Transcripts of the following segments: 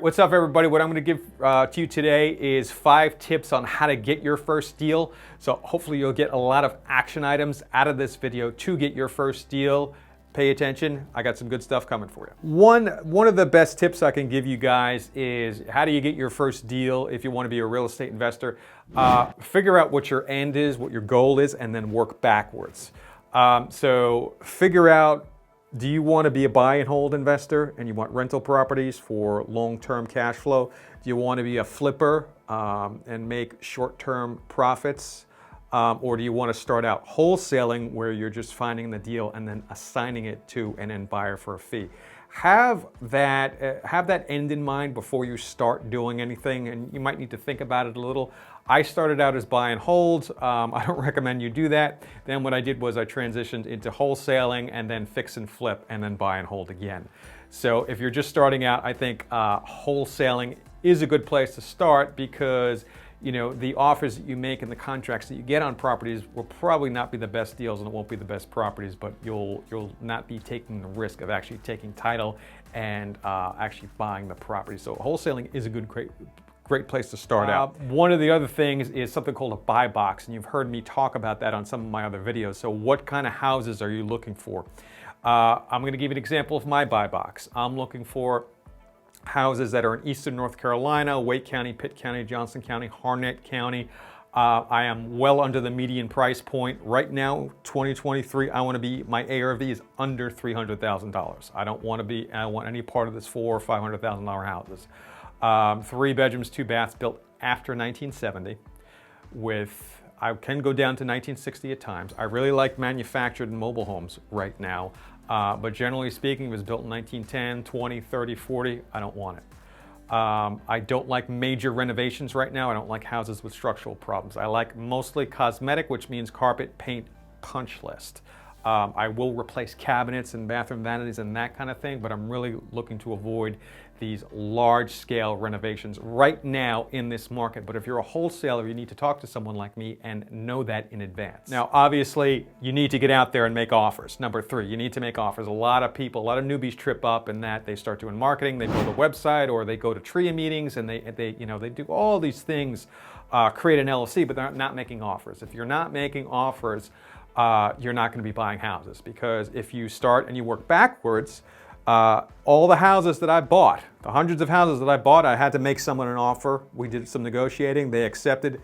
What's up, everybody? What I'm going to give to you today is 5 tips on how to get your first deal. So hopefully you'll get a lot of action items out of this video to get your first deal. Pay attention. I got some good stuff coming for you. One of the best tips I can give you guys is how do you get your first deal if you want to be a real estate investor. Figure out what your end is, what your goal is, and then work backwards. So figure out, do you want to be a buy and hold investor and you want rental properties for long-term cash flow? Do you want to be a flipper and make short-term profits? Or do you want to start out wholesaling where you're just finding the deal and then assigning it to an end buyer for a fee? Have that end in mind before you start doing anything, and you might need to think about it a little. I started out as buy and hold. I don't recommend you do that. Then what I did was I transitioned into wholesaling and then fix and flip and then buy and hold again. So if you're just starting out, I think wholesaling is a good place to start because the offers that you make and the contracts that you get on properties will probably not be the best deals and it won't be the best properties, but you'll not be taking the risk of actually taking title and actually buying the property. So wholesaling is a great place to start out. One of the other things is something called a buy box, and you've heard me talk about that on some of my other videos. So what kind of houses are you looking for? I'm going to give you an example of my buy box. I'm looking for houses that are in eastern North Carolina, Wake County, Pitt County, Johnson County, Harnett County. I am well under the median price point. Right now, 2023, my ARV is under $300,000. I don't want any part of this $400,000 or $500,000 houses. 3 bedrooms, 2 baths, built after 1970 I can go down to 1960 at times. I really like manufactured and mobile homes right now. But generally speaking, it was built in 1910, 20, 30, 40. I don't want it. I don't like major renovations right now. I don't like houses with structural problems. I like mostly cosmetic, which means carpet, paint, punch list. I will replace cabinets and bathroom vanities and that kind of thing, but I'm really looking to avoid these large-scale renovations right now in this market. But if you're a wholesaler, you need to talk to someone like me and know that in advance. Now, obviously, you need to get out there and make offers. Number 3, you need to make offers. A lot of newbies trip up in that they start doing marketing, they build a website, or they go to TRIA meetings and they do all these things, create an LLC, but they're not making offers. If you're not making offers, you're not going to be buying houses, because if you start and you work backwards, all the houses that I bought, the hundreds of houses that I bought, I had to make someone an offer. We did some negotiating. They accepted,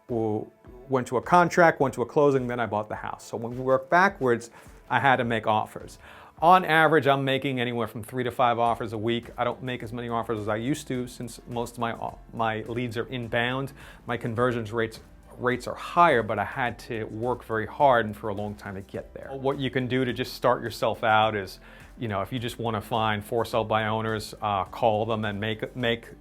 went to a contract, went to a closing, then I bought the house. So when we work backwards, I had to make offers. On average, I'm making anywhere from 3 to 5 offers a week. I don't make as many offers as I used to since most of my leads are inbound. My conversions rates are higher, but I had to work very hard and for a long time to get there. What you can do to just start yourself out is, if you just want to find for sale by owners, call them and make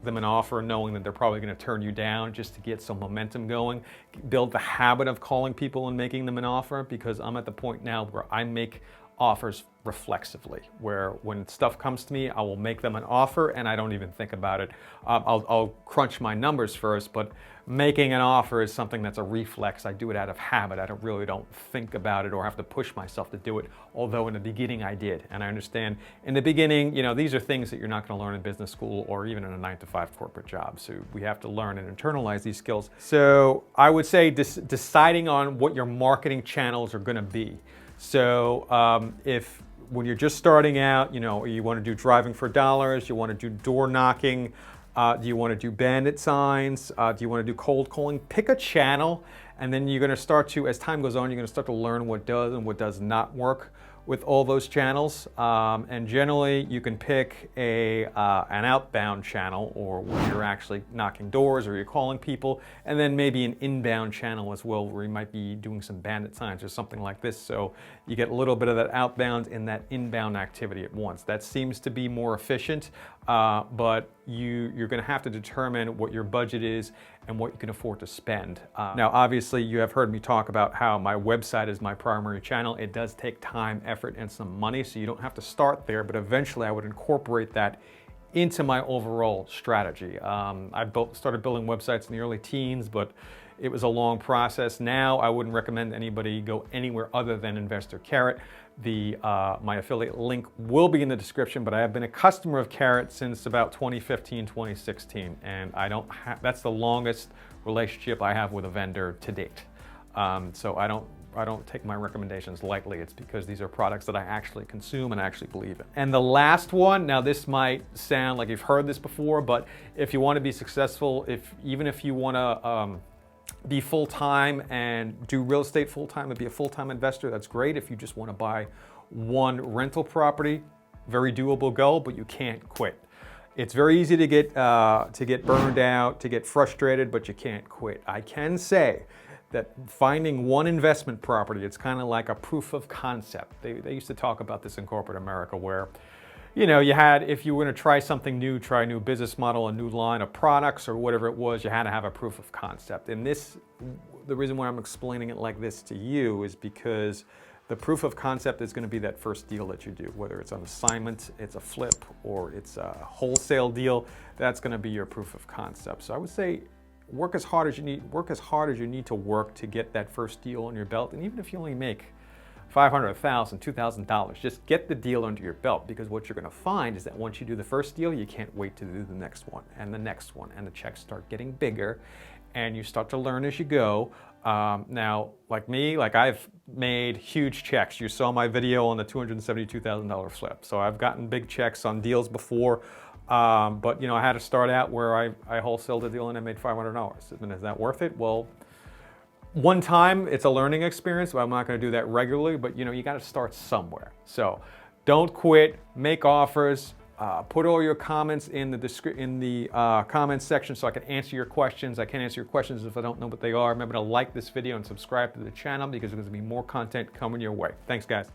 them an offer, knowing that they're probably going to turn you down, just to get some momentum going. Build the habit of calling people and making them an offer, because I'm at the point now where I make offers reflexively, where when stuff comes to me, I will make them an offer and I don't even think about it. I'll crunch my numbers first, but making an offer is something that's a reflex. I do it out of habit. I really don't think about it or have to push myself to do it, although in the beginning I did. And I understand in the beginning, these are things that you're not going to learn in business school or even in a 9-to-5 corporate job. So we have to learn and internalize these skills. So I would say deciding on what your marketing channels are going to be. So when you're just starting out, you want to do driving for dollars, you want to do door knocking, do you want to do bandit signs, do you want to do cold calling? Pick a channel, and then you're going to start to, as time goes on, you're going to start to learn what does and what does not work with all those channels. And generally, you can pick an outbound channel, or when you're actually knocking doors or you're calling people, and then maybe an inbound channel as well, where you might be doing some bandit signs or something like this. So you get a little bit of that outbound and that inbound activity at once. That seems to be more efficient, but you're going to have to determine what your budget is and what you can afford to spend. Now, obviously, you have heard me talk about how my website is my primary channel. It does take time, effort, and some money, so you don't have to start there, but eventually I would incorporate that into my overall strategy. I started building websites in the early teens, but it was a long process. Now, I wouldn't recommend anybody go anywhere other than Investor Carrot, My affiliate link will be in the description, but I have been a customer of Carrot since about 2015, 2016, and that's the longest relationship I have with a vendor to date. So I don't take my recommendations lightly. It's because these are products that I actually consume and actually believe in. And the last one, now this might sound like you've heard this before, but if you want to be successful, even if you want to be full-time and do real estate full-time and be a full-time investor, that's great. If you just want to buy one rental property, very doable goal, but you can't quit. It's very easy to get burned out, to get frustrated, but you can't quit. I can say that finding one investment property, it's kind of like a proof of concept. They used to talk about this in corporate America where, you know, if you were going to try something new, try a new business model, a new line of products or whatever it was, you had to have a proof of concept. And the reason why I'm explaining it like this to you is because the proof of concept is going to be that first deal that you do, whether it's an assignment, it's a flip, or it's a wholesale deal. That's going to be your proof of concept. So I would say work as hard as you need to work to get that first deal on your belt. And even if you only make $500, $1,000, $2,000, just get the deal under your belt, because what you're going to find is that once you do the first deal, you can't wait to do the next one, and the checks start getting bigger, and you start to learn as you go. Now, like me, I've made huge checks. You saw my video on the $272,000 flip. So I've gotten big checks on deals before, but you know, I had to start out where I wholesaled a deal and I made $500. And is that worth it? Well, one time, it's a learning experience, but I'm not going to do that regularly, but you know, you got to start somewhere. So don't quit, make offers, put all your comments in the comments section so I can answer your questions. I can't answer your questions if I don't know what they are. Remember to like this video and subscribe to the channel, because there's going to be more content coming your way. Thanks, guys.